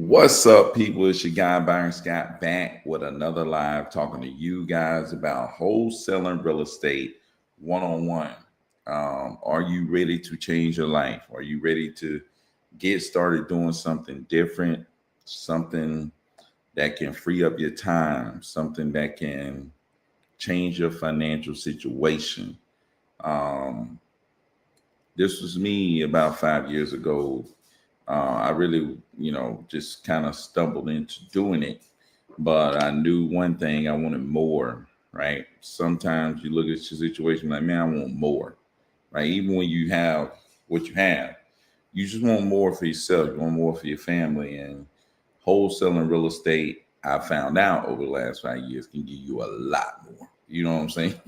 What's up, people? It's your guy Byron Scott back with another live talking to you guys about wholesaling real estate one on one. Are you ready to change your life? Are you ready to get started doing something different, something that can free up your time, something that can change your financial situation? Um, this was me about 5 years ago. I really, just kind of stumbled into doing it, but I knew one thing: I wanted more. Right? Sometimes you look at your situation like, man, I want more. Right? Even when you have what you have, you just want more for yourself. You want more for your family. And wholesaling real estate, I found out over the last 5 years, can give you a lot more. You know what I'm saying?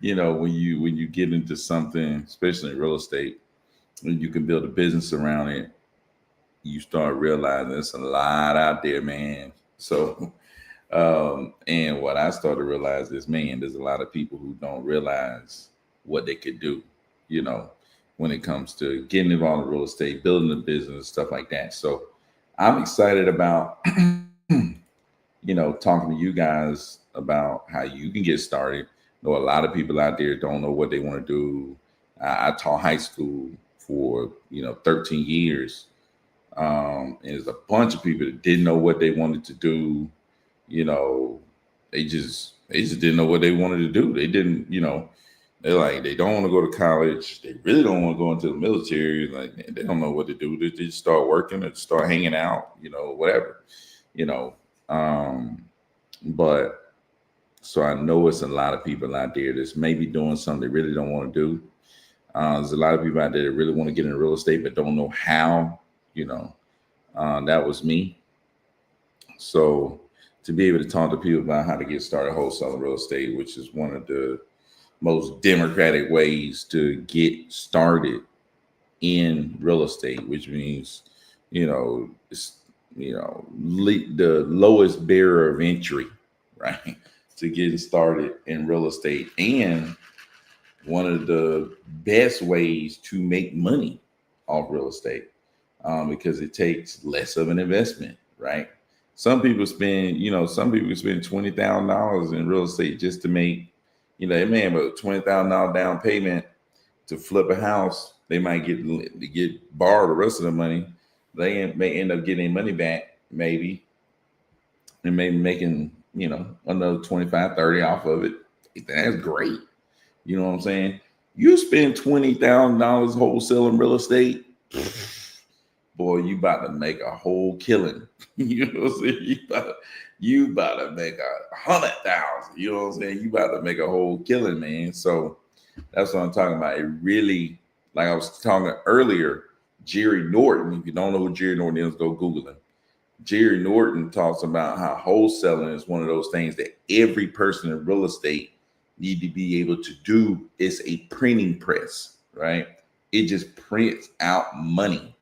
When you get into something, especially in real estate, when you can build a business around it, you start realizing there's a lot out there, man. So, and what I started to realize is, man, there's a lot of people who don't realize what they could do, you know, when it comes to getting involved in real estate, building a business, stuff like that. So, I'm excited about, talking to you guys about how you can get started. I know a lot of people out there don't know what they want to do. I taught high school for 13 years, and there's a bunch of people that didn't know what they wanted to do. You know, they just didn't know what they wanted to do. They didn't, they're like, they don't want to go to college. They really don't want to go into the military. Like, they don't know what to do. They just start working and start hanging out, whatever, you know. Um, but so I know it's a lot of people out there that's maybe doing something they really don't want to do. There's a lot of people out there that really want to get into real estate but don't know how. You know, that was me. So to be able to talk to people about how to get started wholesaling real estate, which is one of the most democratic ways to get started in real estate, which means, it's, the lowest barrier of entry, right, to getting started in real estate, and one of the best ways to make money off real estate, because it takes less of an investment, right? Some people spend $20,000 in real estate just to make, they may have a $20,000 down payment to flip a house. They might get borrowed the rest of the money. They may end up getting money back, maybe, and maybe making, another 25, 30 off of it. That's great. You know what I'm saying? You spend $20,000 wholesaling real estate, boy, you about to make a whole killing. You know what I'm saying? You about to make 100,000. You know what I'm saying? You about to make a whole killing, man. So that's what I'm talking about. It really, like I was talking earlier, Jerry Norton. If you don't know who Jerry Norton is, go Google him. Jerry Norton talks about how wholesaling is one of those things that every person in real estate need to be able to do. It's a printing press, right? It just prints out money.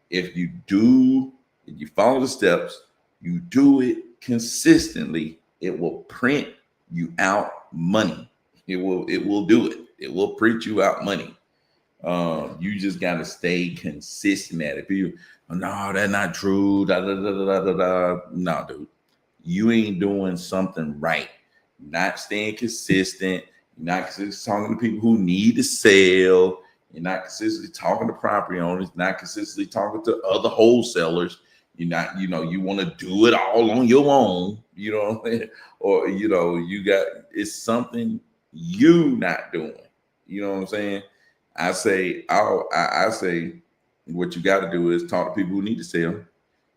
If you follow the steps, you do it consistently, it will print you out money. It will do it. It will print you out money. You just got to stay consistent at it. People, oh, no, that's not true. Da, da, da, da, da, da. No, dude, you ain't doing something right. Not staying consistent. You're not consistently talking to people who need to sell. You're not consistently talking to property owners. Not consistently talking to other wholesalers. You're not, you want to do it all on your own. You know what I'm saying? Or it's something you not doing. You know what I'm saying? I say what you got to do is talk to people who need to sell.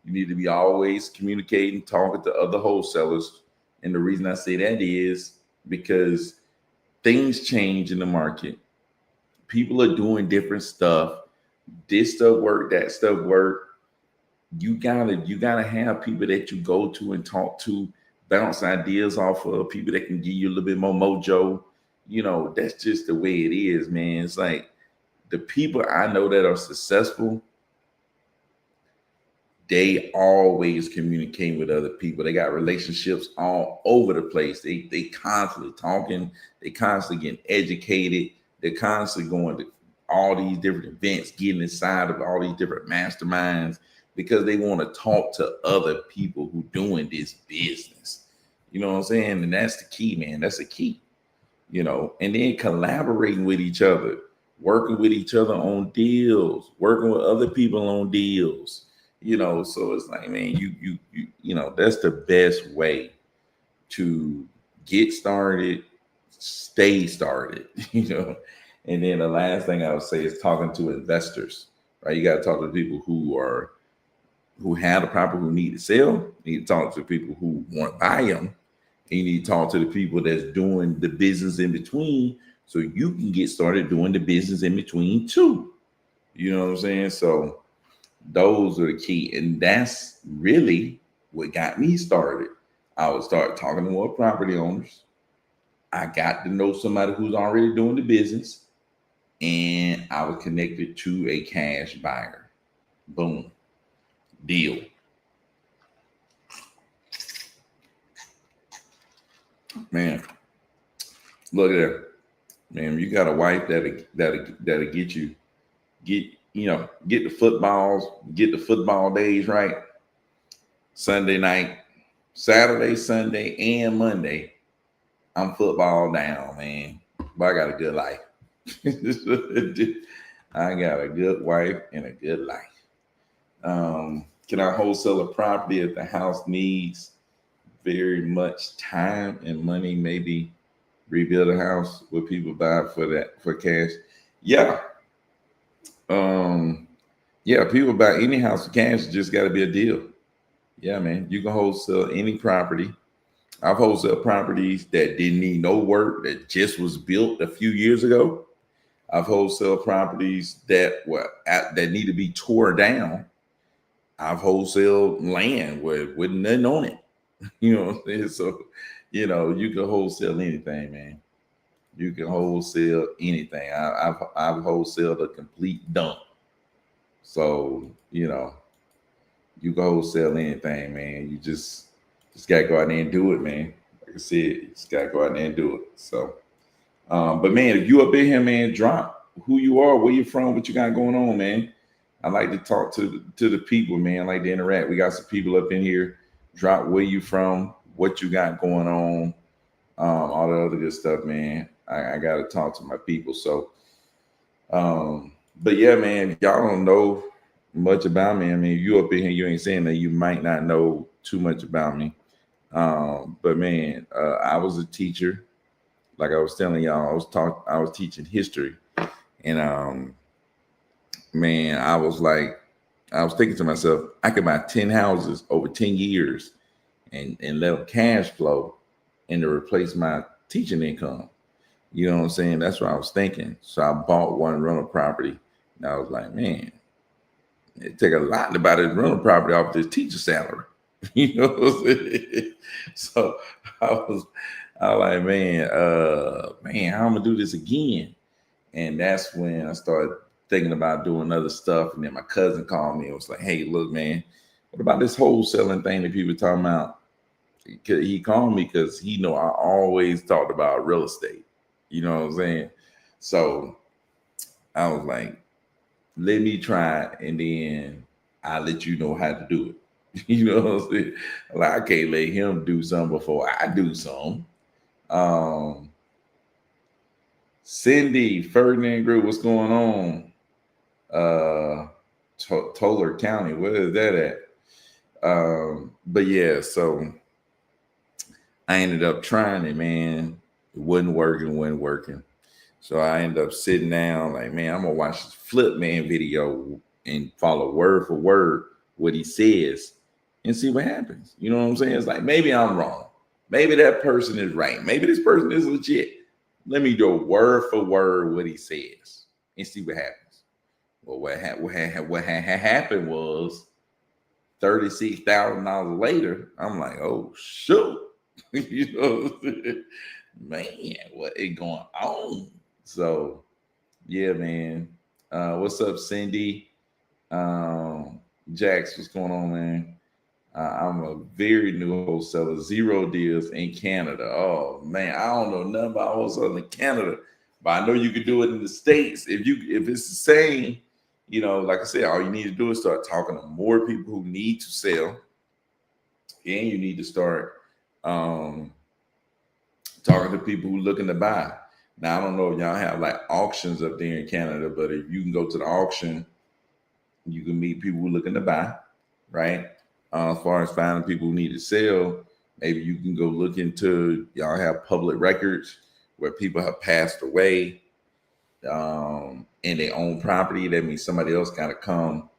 You need to be always communicating, talking to other wholesalers. And the reason I say that is because things change in the market. People are doing different stuff. This stuff work, that stuff work. You gotta have people that you go to and talk to, bounce ideas off of, people that can give you a little bit more mojo. That's just the way it is, man. It's like the people I know that are successful, they always communicate with other people. They got relationships all over the place. They constantly talking, they constantly getting educated, they're constantly going to all these different events, getting inside of all these different masterminds. because they want to talk to other people who doing this business. You know what I'm saying? And that's the key, man. That's the key. And then collaborating with each other, working with each other on deals, working with other people on deals. So it's like, man, that's the best way to get started, stay started. And then the last thing I would say is talking to investors, right? You got to talk to people who have the property, who need to sell. You need to talk to people who want to buy them. And you need to talk to the people that's doing the business in between, so you can get started doing the business in between too. You know what I'm saying? So those are the key. And that's really what got me started. I would start talking to more property owners. I got to know somebody who's already doing the business, and I was connected to a cash buyer. Boom. Deal. Man, look at that. Man, you got a wife that'll get the football days right. Sunday night, Saturday, Sunday, and Monday, I'm football down, man. But I got a good life. I got a good wife and a good life. Can I wholesale a property if the house needs very much time and money? Maybe rebuild a house. Would people buy for cash? Yeah. Yeah, people buy any house for cash. It just got to be a deal. Yeah, man. You can wholesale any property. I've wholesaled properties that didn't need no work, that just was built a few years ago. I've wholesaled properties that need to be tore down. I've wholesaled land with nothing on it. You know what I'm saying? So, you can wholesale anything, man. You can wholesale anything. I've wholesaled a complete dump. So, you can wholesale anything, man. You just gotta go out there and do it, man. Like I said, you just gotta go out there and do it. So, but man, if you up in here, man, drop who you are, where you from, what you got going on, man. I like to talk to the people, man. I like to interact. We got some people up in here. Drop where you from, what you got going on, all the other good stuff, man. I got to talk to my people. So, but yeah, man, y'all don't know much about me. I mean, if you up in here, you ain't saying that, you might not know too much about me. But man, I was a teacher. Like I was telling y'all, I was teaching history, and man, I was thinking to myself, I could buy 10 houses over 10 years and let them cash flow and to replace my teaching income. You know what I'm saying? That's what I was thinking. So I bought one rental property, and I was like, man, it take a lot to buy this rental property off this teacher salary. You know what I'm saying? So I was like, man, how I'm gonna do this again? And that's when I started thinking about doing other stuff. And then my cousin called me and was like, hey, look, man, what about this wholesaling thing that people talking about? He called me because he know I always talked about real estate. You know what I'm saying? So I was like, let me try it, and then I'll let you know how to do it. You know what I'm saying? Like, I can't let him do something before I do something. Cindy, Ferdinand Group, what's going on? Toller County, where is that at? But yeah, so I ended up trying it, man. It wasn't working. So I ended up sitting down, like, man, I'm gonna watch this Flip Man video and follow word for word what he says and see what happens. You know what I'm saying? It's like, maybe I'm wrong. Maybe that person is right. Maybe this person is legit. Let me do word for word what he says and see what happens. Well, what happened was $36,000 later, I'm like, oh, shoot. You know, man, what is going on? So, yeah, man. What's up, Cindy? Jax, what's going on, man? I'm a very new wholesaler, 0 deals in Canada. Oh man, I don't know nothing about wholesaling in Canada, but I know you can do it in the States. If it's the same like I said, all you need to do is start talking to more people who need to sell, and you need to start um, talking to people who looking to buy. Now, I don't know if y'all have like auctions up there in Canada, but if you can go to the auction, you can meet people who looking to buy, right? As far as finding people who need to sell, maybe you can go look into, y'all have public records where people have passed away and they own property. That means somebody else got to come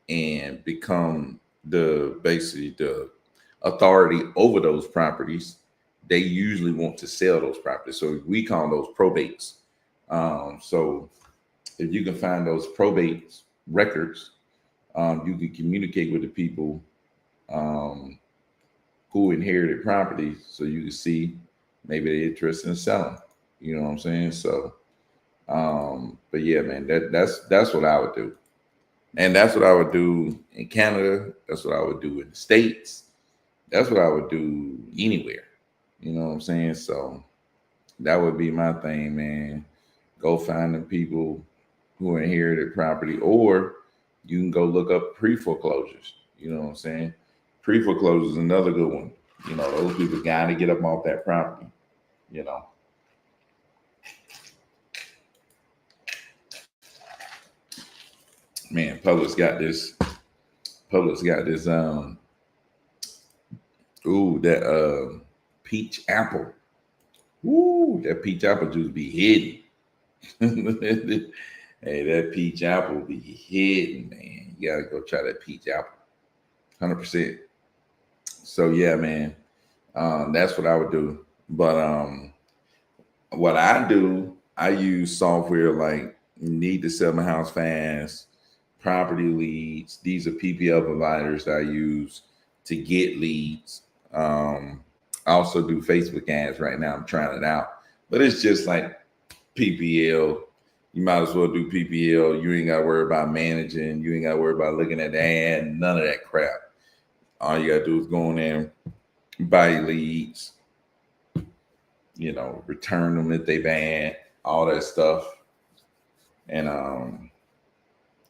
and become basically the authority over those properties. They usually want to sell those properties, so we call those probates. So if you can find those probate records, you can communicate with the people who inherited properties, so you can see maybe they're interested in selling. You know what I'm saying? So, but yeah, man, that's what I would do. And that's what I would do in Canada. That's what I would do in the States. That's what I would do anywhere. You know what I'm saying? So that would be my thing, man. Go find the people who inherited property, or you can go look up pre-foreclosures. You know what I'm saying? Pre-foreclosures is another good one. Those people got to get up off that property. Man, Publix got this that peach apple. Ooh, that peach apple juice be hidden. Hey, that peach apple be hidden, man. You gotta go try that peach apple. 100%. So yeah, man. That's what I would do. But what I do, I use software like Need to Sell My House Fast, Property Leads. These are PPL providers that I use to get leads. I also do Facebook ads right now. I'm trying it out, but it's just like PPL. You might as well do PPL. You ain't got to worry about managing. You ain't got to worry about looking at the ad. None of that crap. All you got to do is go in there, buy leads, return them if they bad, all that stuff, and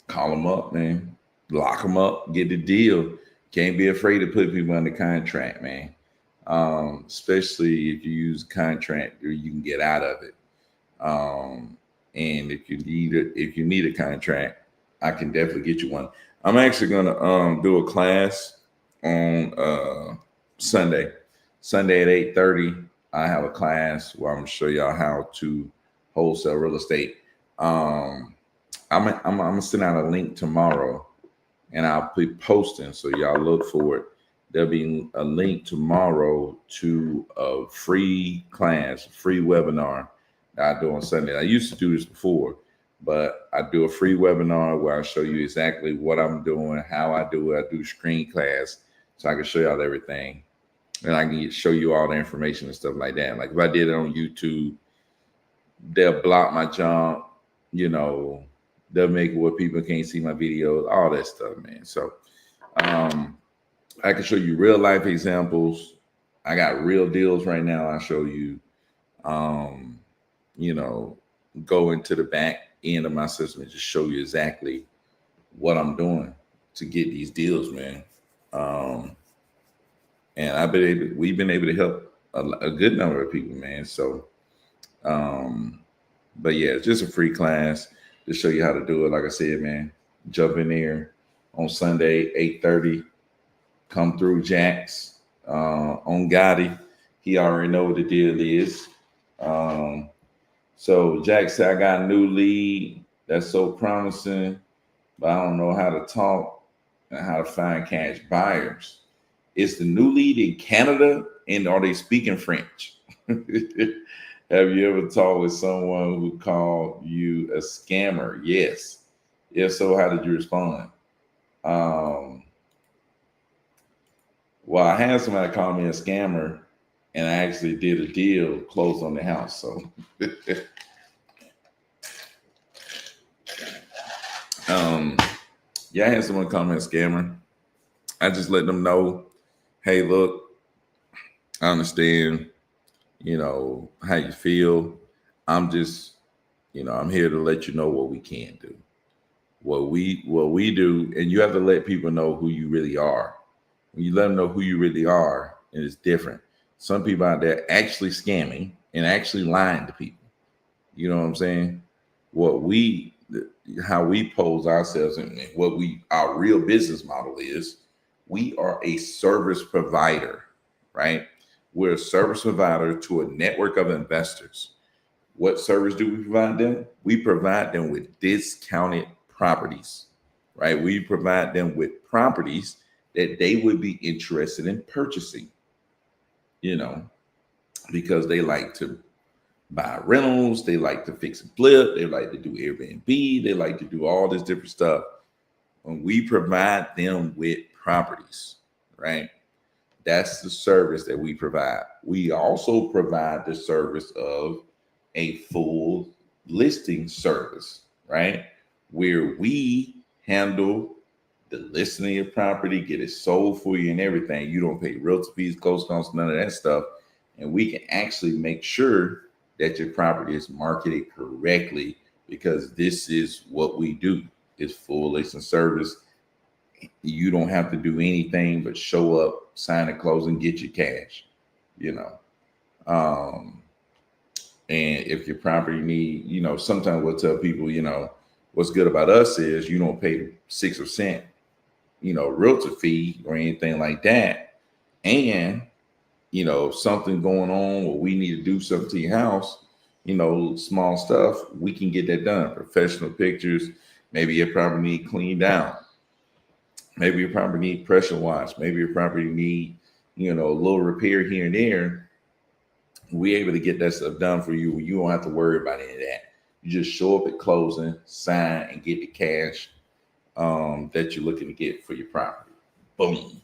call them up, man. Lock them up, get the deal. Can't be afraid to put people under contract, man. Especially if you use contract, or you can get out of it. And if you need a contract, I can definitely get you one. I'm actually gonna do a class on Sunday at 8:30. I have a class where I'm gonna show y'all how to wholesale real estate. I'm gonna send out a link tomorrow, and I'll be posting, so y'all look for it. There'll be a link tomorrow to a free class, a free webinar that I do on Sunday. I used to do this before, but I do a free webinar where I show you exactly what I'm doing, how I do it. I do screen class, so I can show y'all everything, and I can show you all the information and stuff like that. Like if I did it on YouTube, they'll block my junk, they'll make it where people can't see my videos, all that stuff, man. So I can show you real life examples. I got real deals right now. I'll show you, go into the back end of my system and just show you exactly what I'm doing to get these deals, man. And we've been able to help a good number of people, man. So, but yeah, it's just a free class to show you how to do it. Like I said, man, jump in there on Sunday, 8:30. Come through Jax on Gotti. He already know what the deal is. So Jack said, I got a new lead that's so promising, but I don't know how to talk and how to find cash buyers. Is the new lead in Canada, and are they speaking French? Have you ever talked with someone who called you a scammer? Yes. If so, how did you respond? Well, I had somebody call me a scammer, and I actually did a deal, closed on the house. So, yeah, I had someone call me a scammer. I just let them know, hey, look, I understand, how you feel. I'm just, I'm here to let you know what we can do. What we do, and you have to let people know who you really are. When you let them know who you really are, and it's different. Some people out there actually scamming and actually lying to people. You know what I'm saying? What we, how we pose ourselves, and what we, our real business model is, we are a service provider, right? We're a service provider to a network of investors. What service do we provide them? We provide them with discounted properties, right? We provide them with properties that they would be interested in purchasing, you know, because they like to buy rentals, they like to fix and flip, they like to do Airbnb, they like to do all this different stuff. And we provide them with properties, right? That's the service that we provide. We also provide the service of a full listing service, right? Where we handle the listing of your property, get it sold for you and everything. You don't pay realtor fees, closing costs, none of that stuff. And we can actually make sure that your property is marketed correctly, because this is what we do. It's full listing service. You don't have to do anything but show up, sign a close, and get your cash, you know. Um, and if your property need, sometimes we'll tell people, what's good about us is you don't pay 6%, realtor fee or anything like that. And, if something going on or we need to do something to your house, small stuff, we can get that done. Professional pictures, maybe your property need cleaned down. Maybe your property need pressure wash. Maybe your property need, a little repair here and there. We're able to get that stuff done for you. You don't have to worry about any of that. You just show up at closing, sign, and get the cash that you're looking to get for your property. Boom.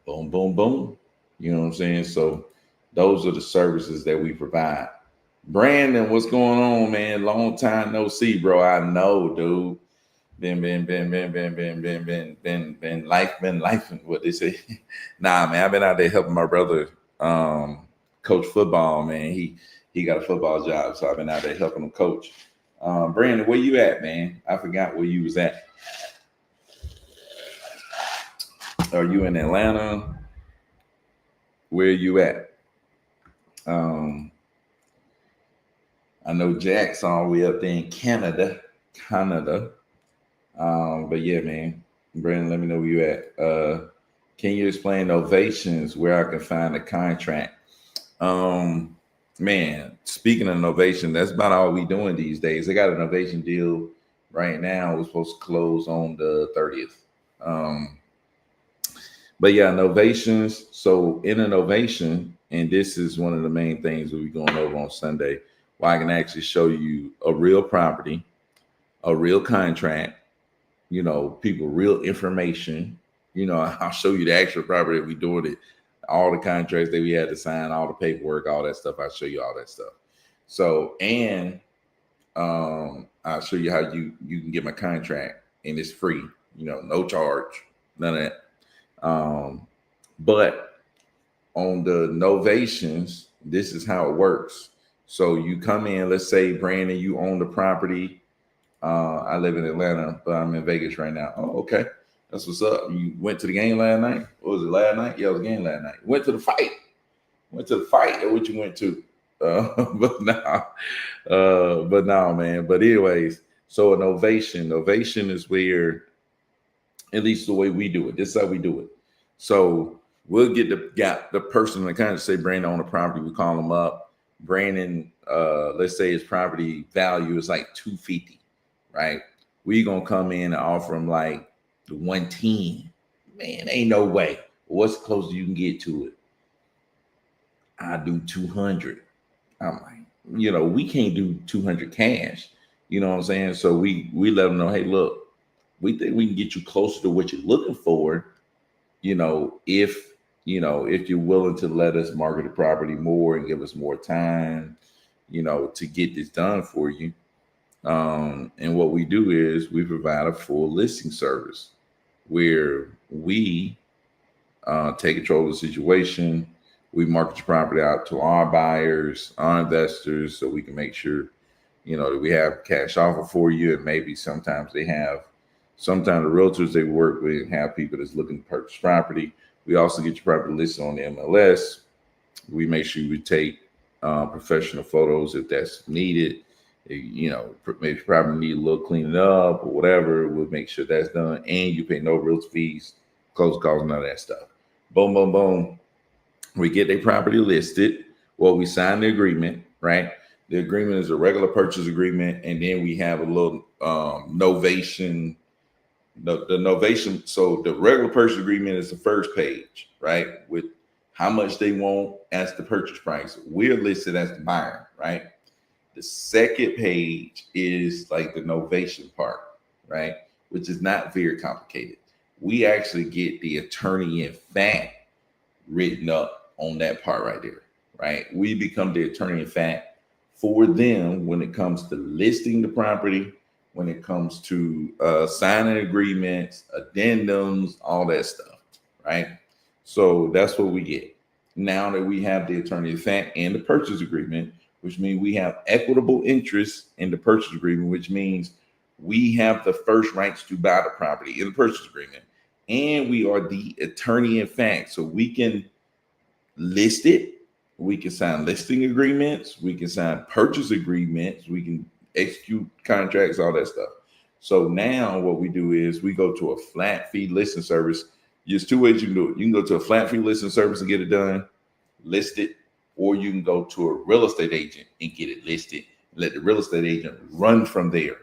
Boom, boom, boom. You know what I'm saying? So those are the services that we provide. Brandon, what's going on, man? Long time no see, bro. I know, dude. Been life, what they say. Nah, man, I've been out there helping my brother coach football, man. He got a football job, so I've been out there helping him coach. Brandon, where you at, man? I forgot where you was at. Are you in Atlanta? Where are you at? I know Jack's all the way up there in Canada. But yeah, man, Brandon, let me know where you at. Can you explain novations, where I can find a contract? Man, speaking of novation, that's about all we doing these days. They got a novation deal right now. We're supposed to close on the 30th. But yeah, novations. So in a novation, and this is one of the main things we'll be going over on Sunday, where I can actually show you a real property, a real contract, people, real information. I'll show you the actual property that we doing it, all the contracts that we had to sign, all the paperwork, all that stuff. I'll show you all that stuff. So, and I'll show you how you can get my contract, and it's free, no charge, none of that. But on the novations, this is how it works. So you come in, let's say, Brandon, you own the property. I live in Atlanta, but I'm in Vegas right now. Oh, okay. That's what's up. You went to the game last night? What was it, last night? Yeah, it was a game last night. Went to the fight. Went to the fight, or what you went to? But no, man. But anyways, so an ovation is where, at least the way we do it. This is how we do it. So we'll get the person that kind of say Brandon on the property. We call them up. Brandon, let's say his property value is like $250, right? We gonna come in and offer him like the 110. Man, ain't no way. What's the closest you can get to it? I do 200. I'm like, we can't do 200 cash. You know what I'm saying? So we let them know, hey, look, we think we can get you closer to what you're looking for. If you're willing to let us market the property more and give us more time, to get this done for you. And what we do is we provide a full listing service where we take control of the situation. We market the property out to our buyers, our investors, so we can make sure, We have cash offer for you, and maybe sometimes sometimes the realtors they work with have people that's looking to purchase property. We also get your property listed on the MLS. We make sure we take professional photos if that's needed. Maybe probably need a little cleaning up or whatever. We'll make sure that's done, and you pay no realtor fees, closing costs, none of that stuff. Boom, boom, boom. We get their property listed. Well, we sign the agreement, right? The agreement is a regular purchase agreement, and then we have a little novation. The novation. So the regular purchase agreement is the first page, right? With how much they want as the purchase price. We're listed as the buyer, right? The second page is like the novation part, right? Which is not very complicated. We actually get the attorney in fact written up on that part right there, right? We become the attorney in fact for them when it comes to listing the property, when it comes to signing agreements, addendums, all that stuff, right? So that's what we get. Now that we have the attorney in fact and the purchase agreement, which means we have equitable interest in the purchase agreement, which means we have the first rights to buy the property in the purchase agreement. And we are the attorney in fact. So we can list it. We can sign listing agreements. We can sign purchase agreements. We can execute contracts, all that stuff. So now what we do is we go to a flat fee listing service. There's two ways you can do it. You can go to a flat fee listing service and get it done, list it, or you can go to a real estate agent and get it listed. Let the real estate agent run from there.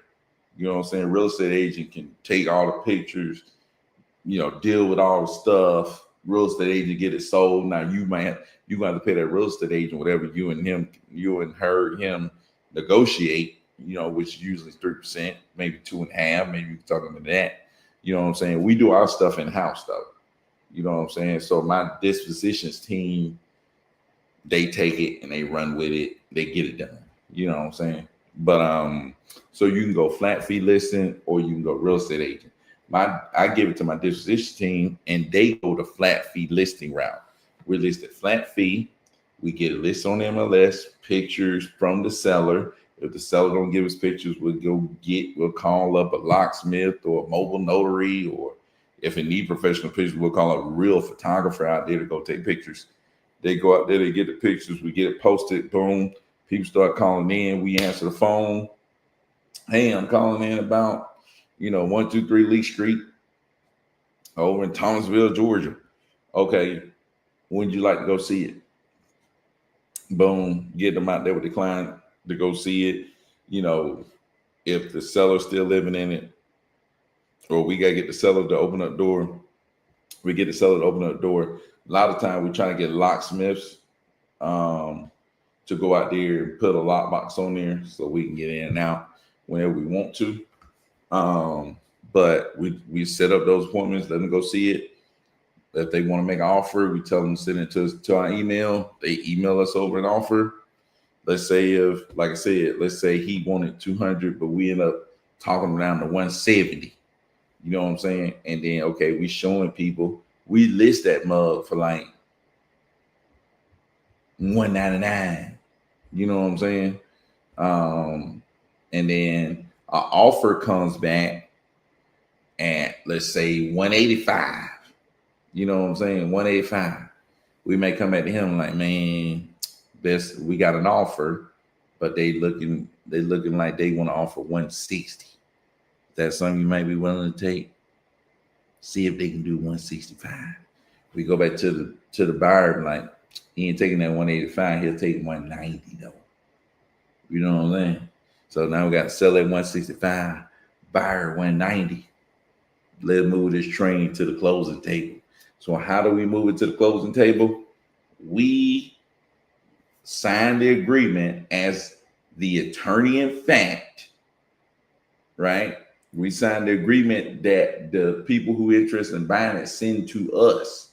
You know what I'm saying? Real estate agent can take all the pictures, deal with all the stuff. Real estate agent get it sold. Now you have to pay that real estate agent whatever you and him negotiate, which is usually 3%, maybe 2.5%, maybe you're talking about that. You know what I'm saying? We do our stuff in house though. You know what I'm saying? So my dispositions team, they take it and they run with it. They get it done. You know what I'm saying? But so you can go flat fee listing or you can go real estate agent. I give it to my disposition team and they go the flat fee listing route. We list it flat fee. We get a list on MLS, pictures from the seller. If the seller don't give us pictures, we'll call up a locksmith or a mobile notary, or if it need professional pictures, we'll call a real photographer out there to go take pictures. They go out there, they get the pictures, we get it posted, boom. People start calling in, we answer the phone. Hey, I'm calling in about, 123 Lee Street over in Thomasville, Georgia. Okay, when'd you like to go see it? Boom, get them out there with the client to go see it. If the seller's still living in it, or we got to get the seller to open up the door, we get the seller to open up the door. A lot of time we try to get locksmiths to go out there and put a lockbox on there so we can get in and out whenever we want to. But we set up those appointments, let them go see it. If they want to make an offer, we tell them to send it to our email. They email us over an offer. Let's say let's say he wanted 200, but we end up talking him down to 170. You know what I'm saying? And then, okay, we showing people, we list that mug for like $199. You know what I'm saying? And then our offer comes back at, let's say, 185. You know what I'm saying? 185. We may come back to him like, man, we got an offer, but they looking like they want to offer 160. That's something you might be willing to take. See if they can do 165. We go back to the buyer and like, he ain't taking that 185, he'll take 190 though. You know what I'm saying? So now we got to sell at 165, buyer 190. Let's move this train to the closing table. So how do we move it to the closing table? We sign the agreement as the attorney in fact, right? We sign the agreement that the people who are interested in buying it send to us.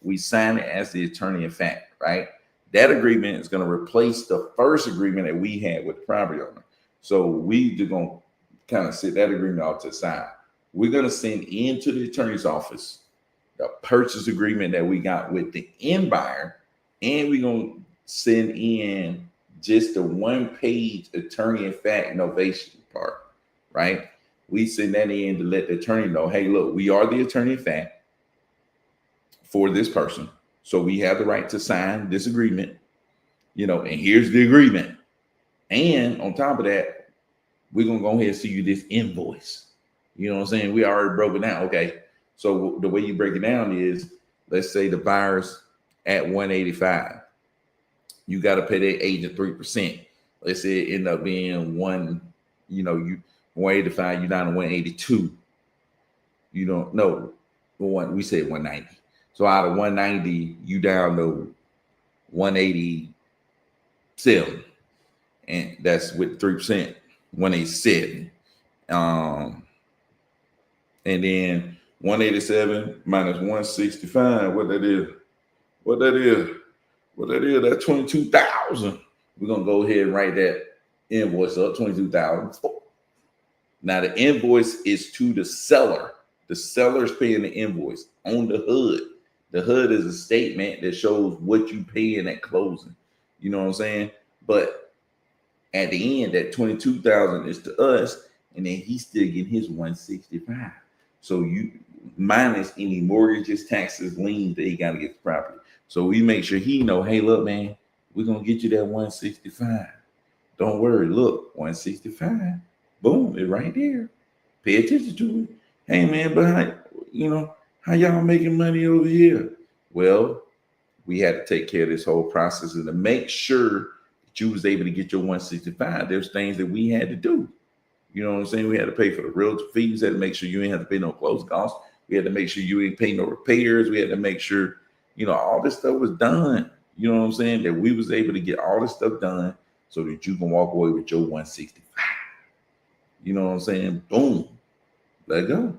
We sign it as the attorney in fact, right? That agreement is going to replace the first agreement that we had with the property owner. So we just going to kind of sit that agreement off to the side. We're going to send into the attorney's office the purchase agreement that we got with the end buyer, and we're going to send in just the one-page attorney in fact novation part, right? We send that in to let the attorney know, hey, look, we are the attorney in fact for this person. So we have the right to sign this agreement, and here's the agreement. And on top of that, we're going to go ahead and see you this invoice. You know what I'm saying? We already broke it down. Okay. So the way you break it down is, let's say the buyer's at 185. You got to pay that agent 3%. Let's say it end up being 185, you're down to 182. You don't know. We said 190. So out of 190, you down to 187. And that's with 3%, 187. And then 187 minus 165, what that is, that's 22,000. We're gonna go ahead and write that invoice up, 22,000. Now the invoice is to the seller. The seller's paying the invoice on the hood. The hood is a statement that shows what you pay in at closing. You know what I'm saying? But at the end, that 22,000 is to us, and then he's still getting his 165. So you minus any mortgages, taxes, liens that he got to get the property. So we make sure he know, hey, look, man, we're gonna get you that 165. Don't worry, look, 165. Boom, it's right there. Pay attention to it. Hey, man, but how y'all making money over here? Well, we had to take care of this whole process, and to make sure that you was able to get your 165, there's things that we had to do. You know what I'm saying? We had to pay for the realtor fees. We had to make sure you ain't have to pay no closing costs. We had to make sure you ain't pay no repairs. We had to make sure, all this stuff was done. You know what I'm saying? That we was able to get all this stuff done so that you can walk away with your 165. You know what I'm saying? Boom. Let go.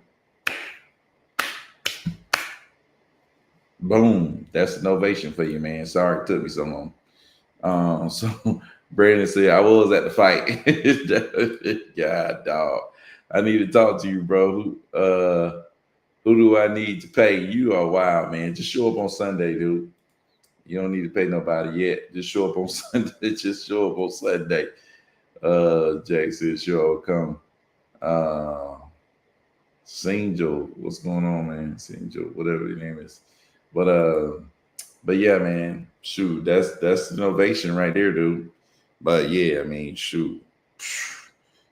Boom. That's an ovation for you, man. Sorry it took me so long. So Brandon said, I was at the fight. God, dog. I need to talk to you, bro. Who do I need to pay? You are wild, man. Just show up on Sunday, dude. You don't need to pay nobody yet. Just show up on Sunday. Just show up on Sunday. Jack said, sure, I'll come. Sinjo, what's going on, man? Sinjo, whatever your name is. But yeah, man, shoot, that's innovation right there, dude. But yeah, I mean, shoot,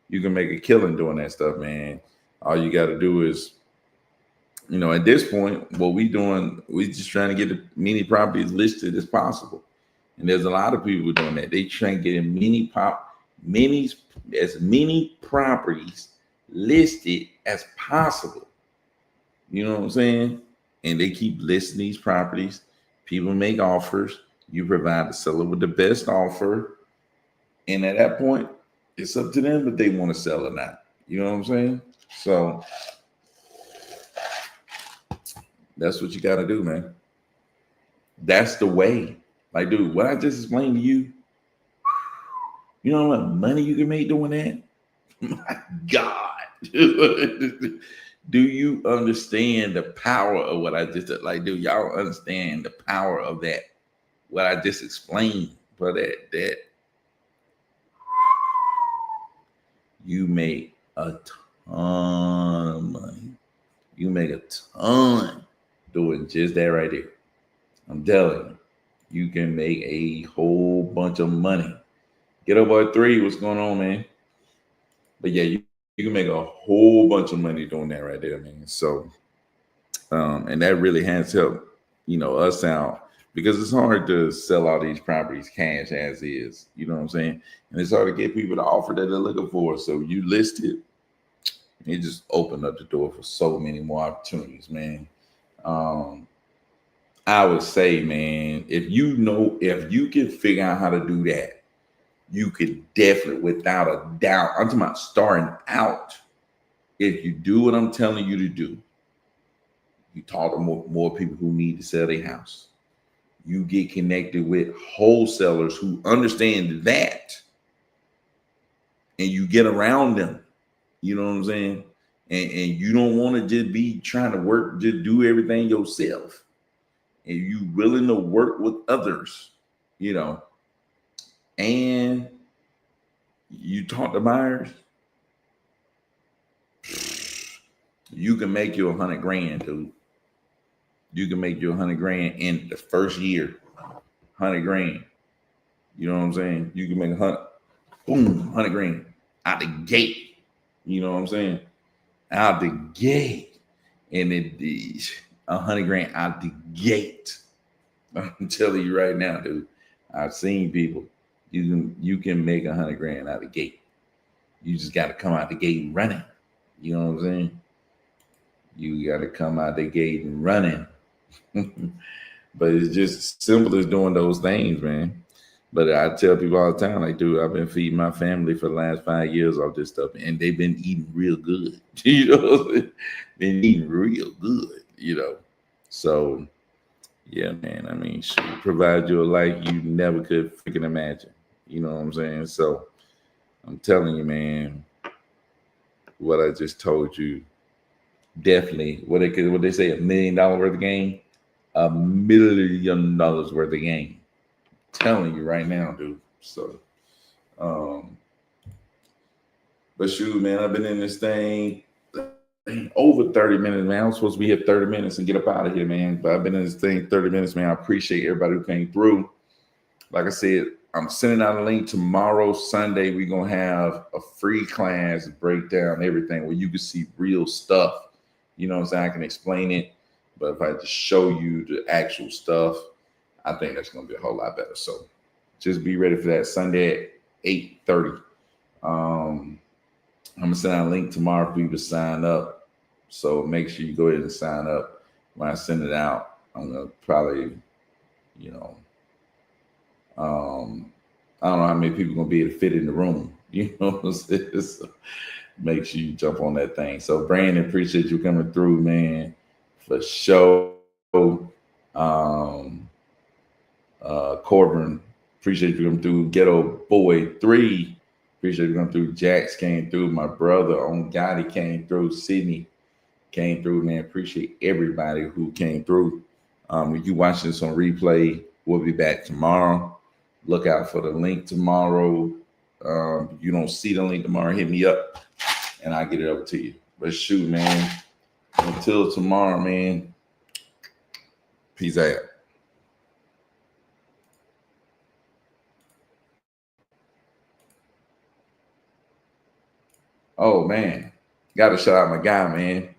you can make a killing doing that stuff, man. All you got to do is, at this point, what we doing, we just trying to get as many properties listed as possible. And there's a lot of people doing that. They trying to get as many properties listed as possible. You know what I'm saying? And they keep listing these properties. People make offers. You provide the seller with the best offer. And at that point, it's up to them if they want to sell or not. You know what I'm saying? So that's what you got to do, man. That's the way. Like, dude, what I just explained to you, you know how much money you can make doing that? My God. Do you understand the power of what I just like? Do y'all understand the power of that? What I just explained, but that you make a ton of money. You make a ton doing just that right there. I'm telling you can make a whole bunch of money. Get up at 3. What's going on, man? But yeah, you can make a whole bunch of money doing that right there, man. So, and that really has helped, us out, because it's hard to sell all these properties cash as is. You know what I'm saying? And it's hard to get people to offer that they're looking for. So you list it, it just opened up the door for so many more opportunities, man. I would say, man, if you can figure out how to do that, you could definitely, without a doubt, I'm talking about starting out. If you do what I'm telling you to do, you talk to more people who need to sell their house. You get connected with wholesalers who understand that, and you get around them. You know what I'm saying? And you don't want to just be trying to work, just do everything yourself. And you willing to work with others, and you talk to buyers, you can make you 100 grand, dude. You can make you 100 grand in the first year. 100 grand. You know what I'm saying? You can make 100, boom, 100 grand out the gate. You know what I'm saying? Out the gate. And it is 100 grand out the gate. I'm telling you right now, dude. I've seen people. You can make 100 grand out the gate. You just got to come out the gate running. You know what I'm saying? You got to come out the gate and running. But it's just simple as doing those things, man. But I tell people all the time, like, dude, I've been feeding my family for the last 5 years off this stuff, and they've been eating real good. You know, been eating real good. You know, so yeah, man. I mean, she provide you a life you never could freaking imagine. You know what I'm saying? So I'm telling you, man, what I just told you, definitely what they say, $1 million worth of game, $1 million worth of game. Telling you right now, dude. So, but shoot, man, I've been in this thing over 30 minutes, man. I was supposed to be here 30 minutes and get up out of here, man. But I've been in this thing 30 minutes, man. I appreciate everybody who came through. Like I said, I'm sending out a link tomorrow, Sunday. We're going to have a free class, break down everything where you can see real stuff. You know what I'm saying? I can explain it. But if I just show you the actual stuff, I think that's going to be a whole lot better. So just be ready for that Sunday at 8:30. I'm going to send out a link tomorrow for you to sign up. So make sure you go ahead and sign up. When I send it out, I'm going to probably, you know, I don't know how many people are going to be able to fit in the room. You know what I'm saying? So make sure you jump on that thing. So Brandon, appreciate you coming through, man, for sure. Corbin, appreciate you coming through. Ghetto Boy 3, appreciate you coming through. Jax came through. My brother on Gotti came through. Sydney came through, man. Appreciate everybody who came through. If you watching this on replay, we'll be back tomorrow. Look out for the link tomorrow. If you don't see the link tomorrow, hit me up and I'll get it over to you. But shoot, man, until tomorrow, man, peace out. Oh, man, got to shout out my guy, man.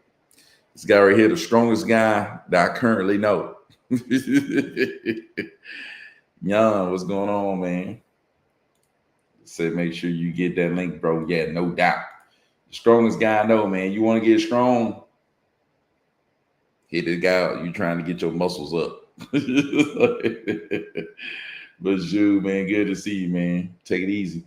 This guy right here, the strongest guy that I currently know. Young, what's going on, man? Said make sure you get that link, bro. Yeah, no doubt. The strongest guy I know, man. You want to get strong? Hit this guy out. You trying to get your muscles up. But you, man, good to see you, man. Take it easy.